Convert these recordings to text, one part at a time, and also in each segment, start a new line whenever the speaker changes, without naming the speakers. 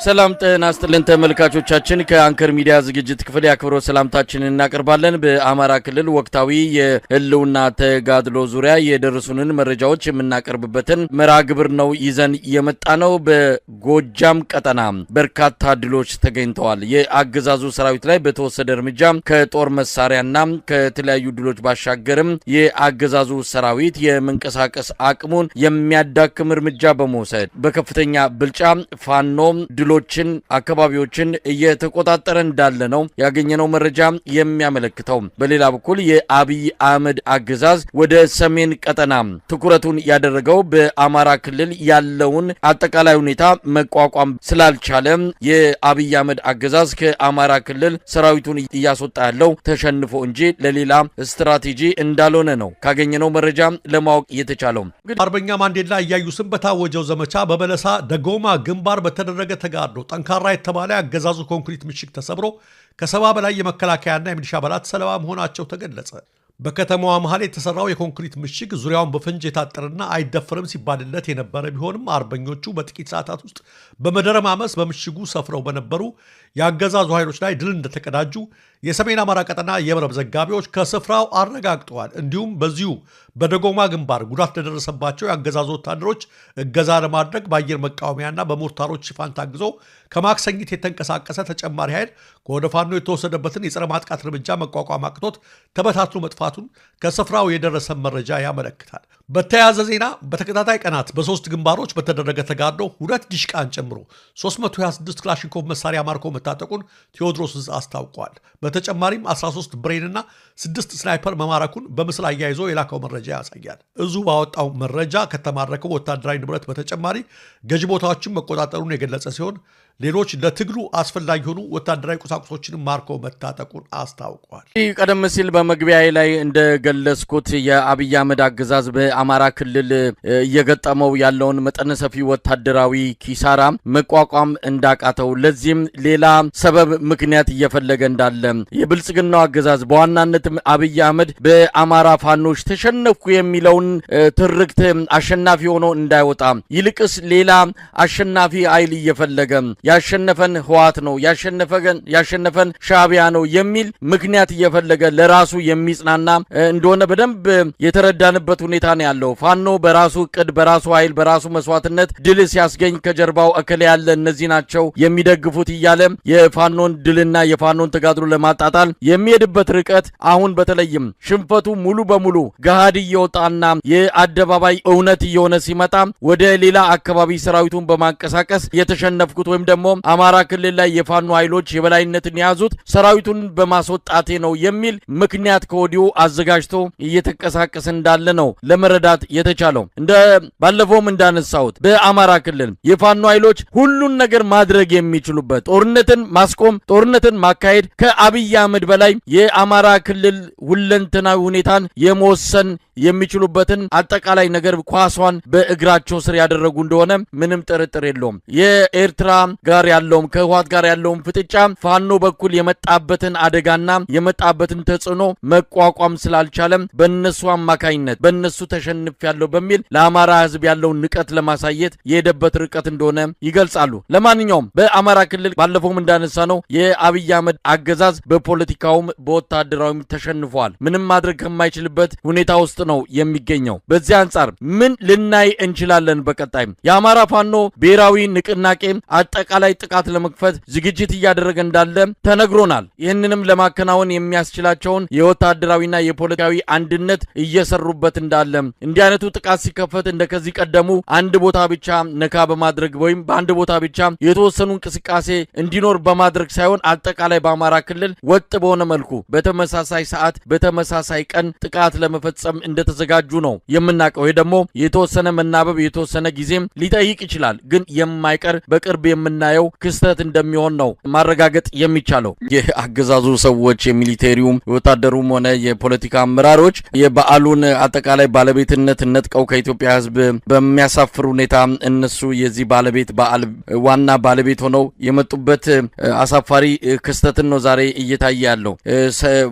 ሰላም ጤና ይስጥልን ተመልካቾቻችን ከአንከር ሚዲያ ዝግጅት ክፍል ያክብሮ ሰላምታችንን እናቀርባለን። በአማራ ክልል ወቅታዊ የህልውና ተጋድሎ ዙሪያ የደረሱንን መረጃዎች የምናቀርብበትን መርሃ ግብር ነው ይዘን የመጣነው። በጎጃም ቀጠና በርካታ ድሎች ተገኝተዋል። የአገዛዙ ሰራዊት ላይ በተወሰደ እርምጃ ከጦር መሳሪያና ከተለያዩ ድሎች ባሻገርም የአገዛዙ ሰራዊት የመንቀሳቀስ አቅሙን የሚያዳክም እርምጃ በመውሰድ በከፍተኛ ብልጫ ፋኖ ድሎችን አካባቢዎችን እየተቆጣጠረ እንዳለ ነው ያገኘነው መረጃ የሚያመለክተው። በሌላ በኩል የአብይ አህመድ አገዛዝ ወደ ሰሜን ቀጠና ትኩረቱን ያደረገው በአማራ ክልል ያለውን አጠቃላይ ሁኔታ መቋቋም ስላልቻለ የአብይ አህመድ አገዛዝ ከአማራ ክልል ሰራዊቱን እያስወጣ ያለው ተሸንፎ እንጂ ለሌላ ስትራቴጂ እንዳልሆነ ነው ካገኘነው መረጃ ለማወቅ የተቻለው።
አርበኛ ማንዴላ እያዩስም በታወጀው ዘመቻ በበለሳ ደጎማ ግንባር በተደረገ ተጋድሎ ጠንካራ የተባለ አገዛዙ ኮንክሪት ምሽግ ተሰብሮ ከ70 በላይ የመከላከያና የሚሊሻ አባላት ሰለባ መሆናቸው ተገለጸ። በከተማዋ መሃል የተሰራው የኮንክሪት ምሽግ ዙሪያውን በፈንጅ የታጠረና አይደፈርም ሲባልለት የነበረ ቢሆንም አርበኞቹ በጥቂት ሰዓታት ውስጥ በመደረማመስ በምሽጉ ሰፍረው በነበሩ የአገዛዙ ኃይሎች ላይ ድል እንደተቀዳጁ የሰሜን አማራ ቀጠና የመረብ ዘጋቢዎች ከስፍራው አረጋግጠዋል። እንዲሁም በዚሁ በደጎማ ግንባር ጉዳት ለደረሰባቸው የአገዛዙ ወታደሮች እገዛ ለማድረግ በአየር መቃወሚያና በሞርታሮች ሽፋን ታግዞ ከማክሰኝት የተንቀሳቀሰ ተጨማሪ ኃይል ከወደ ፋኖ የተወሰደበትን የጸረ ማጥቃት እርምጃ መቋቋም አቅቶት ተበታትኖ መጥፋቱን ከስፍራው የደረሰ መረጃ ያመለክታል። በተያያዘ ዜና በተከታታይ ቀናት በሶስት ግንባሮች በተደረገ ተጋድሎ 2 ዲሽቃን ጨምሮ 326 ክላሽንኮቭ መሳሪያ ማርኮ መታጠቁን ቴዎድሮስ አስታውቋል። በተጨማሪም 13 ብሬንና 6 ስናይፐር መማረኩን በምስል አያይዞ የላከው መረጃ ያሳያል። እዙ ባወጣው መረጃ ከተማረከው ወታደራዊ ንብረት በተጨማሪ ገዥ ቦታዎችን መቆጣጠሩን የገለጸ ሲሆን ሌሎች ለትግሉ አስፈላጊ ሆኑ ወታደራዊ ቁሳቁሶችን ማርኮ መታጠቁን አስታውቋል።
ቀደም ሲል በመግቢያ ላይ እንደገለጽኩት የአብይ አህመድ አገዛዝ በአማራ ክልል እየገጠመው ያለውን መጠነ ሰፊ ወታደራዊ ኪሳራ መቋቋም እንዳቃተው ለዚህም ሌላ ሰበብ ምክንያት እየፈለገ እንዳለ የብልጽግናው አገዛዝ በዋናነት አብይ አህመድ በአማራ ፋኖች ተሸነፍኩ የሚለውን ትርክት አሸናፊ ሆኖ እንዳይወጣ ይልቅስ ሌላ አሸናፊ ኃይል እየፈለገ ያሸነፈን ህዋት ነው ያሸነፈን ሻዕቢያ ነው የሚል ምክንያት እየፈለገ ለራሱ የሚጽናና እንደሆነ በደንብ የተረዳንበት ሁኔታ ነው ያለው። ፋኖ በራሱ ቅድ በራሱ ኃይል በራሱ መስዋዕትነት ድል ሲያስገኝ ከጀርባው እከለ ያለ እነዚህ ናቸው የሚደግፉት እያለ የፋኖን ድልና የፋኖን ተጋድሎ ለማጣጣል የሚሄድበት ርቀት አሁን በተለይም ሽንፈቱ ሙሉ በሙሉ ገሃድ እየወጣና የአደባባይ እውነት እየሆነ ሲመጣ ወደ ሌላ አካባቢ ሰራዊቱን በማንቀሳቀስ የተሸነፍኩት ወይም ደግሞ አማራ ክልል ላይ የፋኖ ኃይሎች የበላይነትን ያዙት ሰራዊቱን በማስወጣቴ ነው የሚል ምክንያት ከወዲሁ አዘጋጅቶ እየተንቀሳቀሰ እንዳለ ነው ለመረዳት የተቻለው። እንደ ባለፈውም እንዳነሳሁት በአማራ ክልል የፋኖ ኃይሎች ሁሉን ነገር ማድረግ የሚችሉበት ጦርነትን ማስቆም ጦርነትን ማካሄድ ከአብይ አህመድ በላይ የአማራ ክልል ሁለንተናዊ ሁኔታን የመወሰን የሚችሉበትን አጠቃላይ ነገር ኳሷን በእግራቸው ስር ያደረጉ እንደሆነ ምንም ጥርጥር የለውም። የኤርትራ ጋር ያለውም ከህወሓት ጋር ያለውም ፍጥጫ ፋኖ በኩል የመጣበትን አደጋና የመጣበትን ተጽዕኖ መቋቋም ስላልቻለም በእነሱ አማካይነት በእነሱ ተሸንፍ ያለው በሚል ለአማራ ህዝብ ያለውን ንቀት ለማሳየት የሄደበት ርቀት እንደሆነ ይገልጻሉ። ለማንኛውም በአማራ ክልል ባለፈውም እንዳነሳ ነው የአብይ አህመድ አገዛዝ በፖለቲካውም በወታደራዊም ተሸንፏል። ምንም ማድረግ ከማይችልበት ሁኔታ ውስጥ ነው የሚገኘው። በዚህ አንጻር ምን ልናይ እንችላለን? በቀጣይ የአማራ ፋኖ ብሔራዊ ንቅናቄ አጠቃላይ ጥቃት ለመክፈት ዝግጅት እያደረገ እንዳለ ተነግሮናል። ይህንንም ለማከናወን የሚያስችላቸውን የወታደራዊና የፖለቲካዊ አንድነት እየሰሩበት እንዳለ እንዲህ አይነቱ ጥቃት ሲከፈት እንደከዚህ ቀደሙ አንድ ቦታ ብቻ ነካ በማድረግ ወይም በአንድ ቦታ ብቻ የተወሰኑ እንቅስቃሴ እንዲኖር በማድረግ ሳይሆን አጠቃላይ በአማራ ክልል ወጥ በሆነ መልኩ በተመሳሳይ ሰዓት በተመሳሳይ ቀን ጥቃት ለመፈጸም እንደተዘጋጁ ነው የምናውቀው። ይህ ደግሞ የተወሰነ መናበብ የተወሰነ ጊዜም ሊጠይቅ ይችላል፣ ግን የማይቀር በቅርብ የምናየው ክስተት እንደሚሆን ነው ማረጋገጥ የሚቻለው። የአገዛዙ ሰዎች የሚሊቴሪውም ወታደሩም ሆነ የፖለቲካ አመራሮች የበዓሉን አጠቃላይ ባለቤትነት ነጥቀው ከኢትዮጵያ ሕዝብ በሚያሳፍር ሁኔታ እነሱ የዚህ ባለቤት በዓል ዋና ባለቤት ሆነው የመጡበት አሳፋሪ ክስተትን ነው ዛሬ እየታየ ያለው።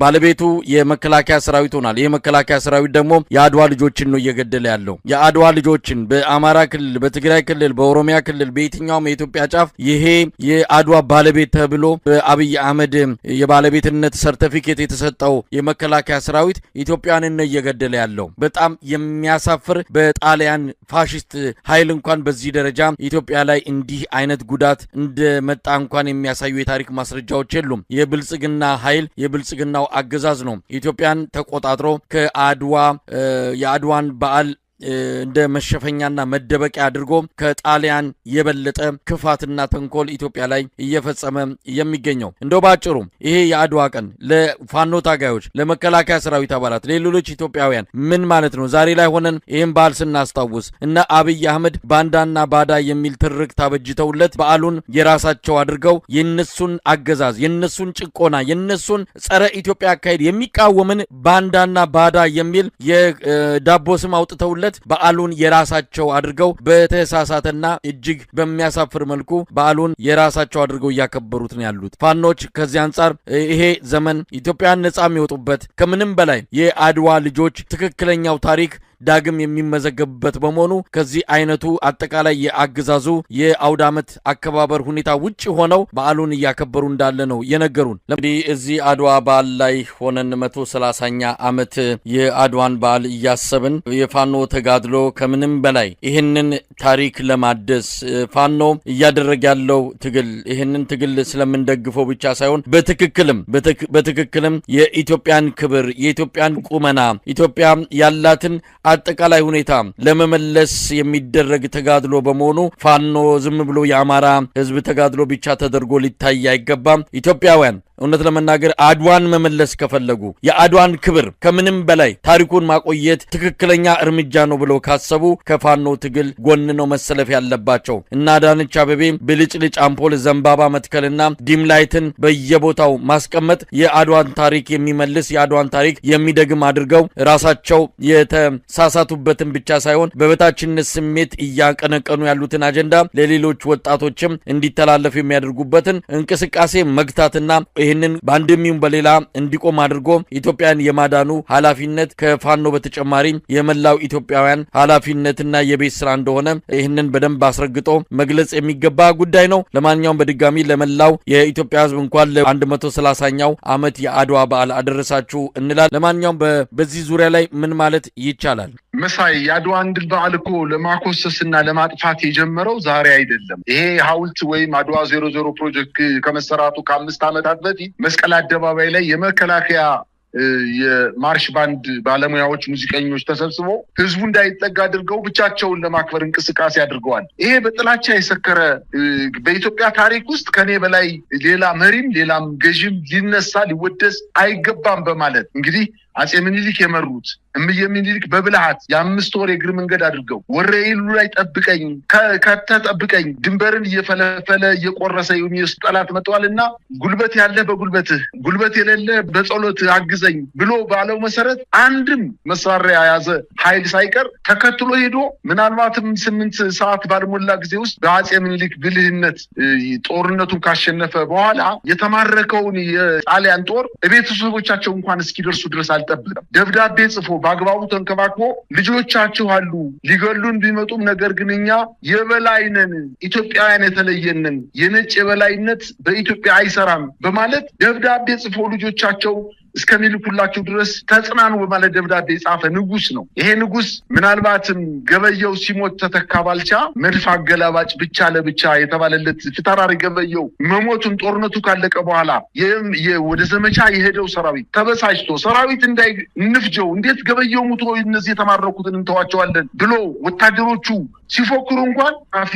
ባለቤቱ የመከላከያ ሰራዊት ሆኗል። የመከላከያ ሰራዊት ደግሞ የአድዋ ልጆችን ነው እየገደለ ያለው። የአድዋ ልጆችን በአማራ ክልል፣ በትግራይ ክልል፣ በኦሮሚያ ክልል በየትኛውም የኢትዮጵያ ጫፍ ይሄ የአድዋ ባለቤት ተብሎ በአብይ አህመድ የባለቤትነት ሰርቲፊኬት የተሰጠው የመከላከያ ሰራዊት ኢትዮጵያንን ነው እየገደለ ያለው። በጣም የሚያሳፍር በጣሊያን ፋሽስት ኃይል እንኳን በዚህ ደረጃ ኢትዮጵያ ላይ እንዲህ አይነት ጉዳት እንደመጣ እንኳን የሚያሳዩ የታሪክ ማስረጃዎች የሉም። የብልጽግና ኃይል የብልጽግናው አገዛዝ ነው ኢትዮጵያን ተቆጣጥሮ ከአድዋ የአድዋን በዓል እንደ መሸፈኛና መደበቂያ አድርጎ ከጣሊያን የበለጠ ክፋትና ተንኮል ኢትዮጵያ ላይ እየፈጸመ የሚገኘው። እንደው ባጭሩ ይሄ የአድዋ ቀን ለፋኖ ታጋዮች፣ ለመከላከያ ሰራዊት አባላት፣ ለሌሎች ኢትዮጵያውያን ምን ማለት ነው? ዛሬ ላይ ሆነን ይህን በዓል ስናስታውስ እና አብይ አህመድ ባንዳና ባዳ የሚል ትርክ ታበጅተውለት በዓሉን የራሳቸው አድርገው የነሱን አገዛዝ፣ የነሱን ጭቆና፣ የነሱን ጸረ ኢትዮጵያ አካሄድ የሚቃወምን ባንዳና ባዳ የሚል የዳቦ ስም አውጥተውለት በዓሉን የራሳቸው አድርገው በተሳሳተና እጅግ በሚያሳፍር መልኩ በዓሉን የራሳቸው አድርገው እያከበሩት ነው ያሉት ፋኖች። ከዚህ አንጻር ይሄ ዘመን ኢትዮጵያን ነጻ የሚወጡበት ከምንም በላይ የአድዋ ልጆች ትክክለኛው ታሪክ ዳግም የሚመዘገብበት በመሆኑ ከዚህ አይነቱ አጠቃላይ የአገዛዙ የአውደ ዓመት አከባበር ሁኔታ ውጭ ሆነው በዓሉን እያከበሩ እንዳለ ነው የነገሩን። እንግዲህ እዚህ አድዋ በዓል ላይ ሆነን 130ኛ ዓመት የአድዋን በዓል እያሰብን የፋኖ ተጋድሎ ከምንም በላይ ይህንን ታሪክ ለማደስ ፋኖ እያደረገ ያለው ትግል ይህንን ትግል ስለምንደግፈው ብቻ ሳይሆን በትክክልም የኢትዮጵያን ክብር የኢትዮጵያን ቁመና ኢትዮጵያ ያላትን አጠቃላይ ሁኔታ ለመመለስ የሚደረግ ተጋድሎ በመሆኑ ፋኖ ዝም ብሎ የአማራ ሕዝብ ተጋድሎ ብቻ ተደርጎ ሊታይ አይገባም። ኢትዮጵያውያን እውነት ለመናገር አድዋን መመለስ ከፈለጉ የአድዋን ክብር ከምንም በላይ ታሪኩን ማቆየት ትክክለኛ እርምጃ ነው ብለው ካሰቡ ከፋኖ ትግል ጎን ነው መሰለፍ ያለባቸው። እና አዳነች አቤቤ ብልጭልጭ አምፖል ዘንባባ መትከልና ዲም ላይትን በየቦታው ማስቀመጥ የአድዋን ታሪክ የሚመልስ የአድዋን ታሪክ የሚደግም አድርገው ራሳቸው የተሳሳቱበትን ብቻ ሳይሆን በበታችነት ስሜት እያቀነቀኑ ያሉትን አጀንዳ ለሌሎች ወጣቶችም እንዲተላለፍ የሚያደርጉበትን እንቅስቃሴ መግታትና ይህንን በአንድም ይሁን በሌላ እንዲቆም አድርጎ ኢትዮጵያን የማዳኑ ኃላፊነት ከፋኖ በተጨማሪ የመላው ኢትዮጵያውያን ኃላፊነትና የቤት ስራ እንደሆነ ይህንን በደንብ አስረግጦ መግለጽ የሚገባ ጉዳይ ነው። ለማንኛውም በድጋሚ ለመላው የኢትዮጵያ ሕዝብ እንኳን ለ130ኛው ዓመት የአድዋ በዓል አደረሳችሁ እንላለን። ለማንኛውም በዚህ ዙሪያ ላይ ምን ማለት ይቻላል?
መሳይ የአድዋን ድል በዓል እኮ ለማኮሰስና ለማጥፋት የጀመረው ዛሬ አይደለም። ይሄ ሐውልት ወይም አድዋ 00 ፕሮጀክት ከመሰራቱ ከ5 ዓመታት በፊት መስቀል አደባባይ ላይ የመከላከያ የማርሽ ባንድ ባለሙያዎች ሙዚቀኞች ተሰብስበው ህዝቡ እንዳይጠጋ አድርገው ብቻቸውን ለማክበር እንቅስቃሴ አድርገዋል። ይሄ በጥላቻ የሰከረ በኢትዮጵያ ታሪክ ውስጥ ከኔ በላይ ሌላ መሪም ሌላም ገዥም ሊነሳ ሊወደስ አይገባም በማለት እንግዲህ አጼ ምኒልክ የመሩት እምዬ ምኒልክ በብልሃት የ5 ወር የእግር መንገድ አድርገው ወረኢሉ ላይ ጠብቀኝ ከተጠብቀኝ ድንበርን እየፈለፈለ እየቆረሰ የሚወስድ ጠላት መጥቷልና ጉልበት ያለ በጉልበትህ ጉልበት የሌለ በጸሎት አግዘኝ ብሎ ባለው መሰረት አንድም መሳሪያ ያዘ ኃይል ሳይቀር ተከትሎ ሄዶ ምናልባትም 8 ሰዓት ባልሞላ ጊዜ ውስጥ በአጼ ምኒልክ ብልህነት ጦርነቱን ካሸነፈ በኋላ የተማረከውን የጣሊያን ጦር ቤተሰቦቻቸው እንኳን እስኪደርሱ ድረስ አልጠበቀም። ደብዳቤ ጽፎ በአግባቡ ተንከባክቦ ልጆቻችሁ አሉ ሊገሉን ቢመጡም ነገር ግን እኛ የበላይነን ኢትዮጵያውያን የተለየንን የነጭ የበላይነት በኢትዮጵያ አይሰራም በማለት ደብዳቤ ጽፎ ልጆቻቸው እስከሚልኩላቸው ድረስ ተጽናኑ በማለት ደብዳቤ የጻፈ ንጉስ ነው። ይሄ ንጉስ ምናልባትም ገበየው ሲሞት ተተካ ባልቻ መድፍ አገላባጭ ብቻ ለብቻ የተባለለት ፊታውራሪ ገበየው መሞቱን ጦርነቱ ካለቀ በኋላ ወደ ዘመቻ የሄደው ሰራዊት ተበሳጭቶ ሰራዊት እንዳይንፍጀው እንዴት ገበየው ሙቶ እነዚህ የተማረኩትን እንተዋቸዋለን ብሎ ወታደሮቹ ሲፎክሩ እንኳን አፊ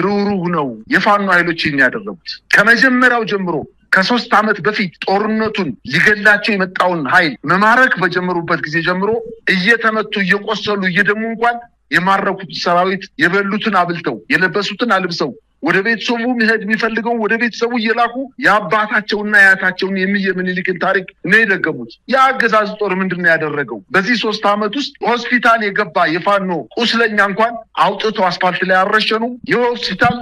ሩሩህ ነው የፋኖ ኃይሎች ያደረጉት ከመጀመሪያው ጀምሮ ከ3 ዓመት በፊት ጦርነቱን ሊገላቸው የመጣውን ኃይል መማረክ በጀመሩበት ጊዜ ጀምሮ እየተመቱ እየቆሰሉ እየደሙ እንኳን የማረኩት ሰራዊት የበሉትን አብልተው የለበሱትን አልብሰው ወደ ቤተሰቡ መሄድ የሚፈልገው ወደ ቤተሰቡ እየላኩ የአባታቸውና ያታቸውን እምዬ ምኒልክን ታሪክ ነው የደገሙት። የአገዛዝ ጦር ምንድነው ያደረገው? በዚህ 3 ዓመት ውስጥ ሆስፒታል የገባ የፋኖ ቁስለኛ እንኳን አውጥቶ አስፋልት ላይ አረሸኑ። የሆስፒታል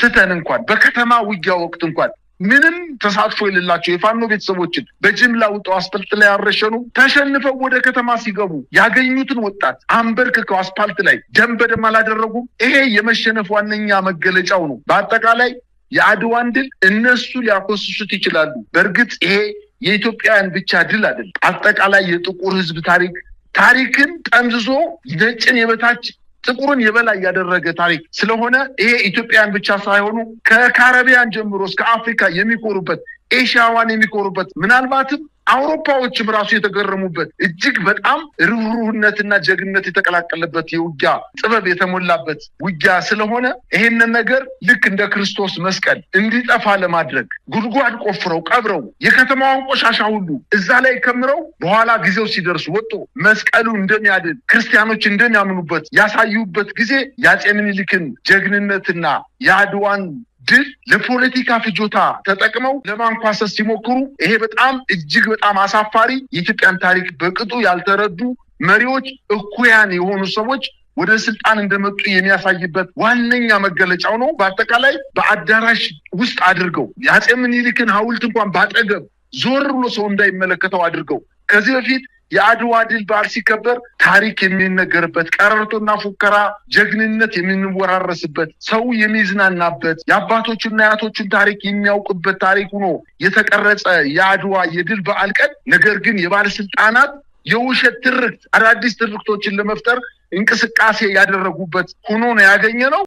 ትተን እንኳን በከተማ ውጊያ ወቅት እንኳን ምንም ተሳትፎ የሌላቸው የፋኖ ቤተሰቦችን በጅምላ ውጣው አስፋልት ላይ ያረሸኑ ተሸንፈው ወደ ከተማ ሲገቡ ያገኙትን ወጣት አንበርክከው አስፋልት ላይ ደም በደም አላደረጉም። ይሄ የመሸነፍ ዋነኛ መገለጫው ነው። በአጠቃላይ የአድዋን ድል እነሱ ሊያኮስሱት ይችላሉ። በእርግጥ ይሄ የኢትዮጵያውያን ብቻ ድል አይደለም። አጠቃላይ የጥቁር ህዝብ ታሪክን ጠምዝዞ ነጭን የበታች ጥቁርን የበላይ ያደረገ ታሪክ ስለሆነ ይሄ ኢትዮጵያውያን ብቻ ሳይሆኑ ከካሪቢያን ጀምሮ እስከ አፍሪካ የሚኮሩበት ኤሽያዋን የሚኮሩበት ምናልባትም አውሮፓዎችም ራሱ የተገረሙበት እጅግ በጣም ርህሩህነትና ጀግንነት የተቀላቀለበት የውጊያ ጥበብ የተሞላበት ውጊያ ስለሆነ ይሄንን ነገር ልክ እንደ ክርስቶስ መስቀል እንዲጠፋ ለማድረግ ጉድጓድ ቆፍረው ቀብረው የከተማውን ቆሻሻ ሁሉ እዛ ላይ ከምረው በኋላ ጊዜው ሲደርስ ወጥቶ መስቀሉ እንደሚያድን ክርስቲያኖች እንደሚያምኑበት ያሳዩበት ጊዜ የአፄ ምኒልክን ጀግንነትና የአድዋን ድል ለፖለቲካ ፍጆታ ተጠቅመው ለማንኳሰስ ሲሞክሩ ይሄ በጣም እጅግ በጣም አሳፋሪ የኢትዮጵያን ታሪክ በቅጡ ያልተረዱ መሪዎች እኩያን የሆኑ ሰዎች ወደ ስልጣን እንደመጡ የሚያሳይበት ዋነኛ መገለጫው ነው። በአጠቃላይ በአዳራሽ ውስጥ አድርገው የአፄ ምኒልክን ሐውልት እንኳን ባጠገብ ዞር ብሎ ሰው እንዳይመለከተው አድርገው ከዚህ በፊት የአድዋ ድል በዓል ሲከበር ታሪክ የሚነገርበት ቀረርቶና ፉከራ ጀግንነት የምንወራረስበት ሰው የሚዝናናበት የአባቶችና የአያቶችን ታሪክ የሚያውቅበት ታሪክ ሆኖ የተቀረጸ የአድዋ የድል በዓል ቀን ነገር ግን የባለስልጣናት የውሸት ትርክት አዳዲስ ትርክቶችን ለመፍጠር እንቅስቃሴ ያደረጉበት ሆኖ ነው ያገኘነው።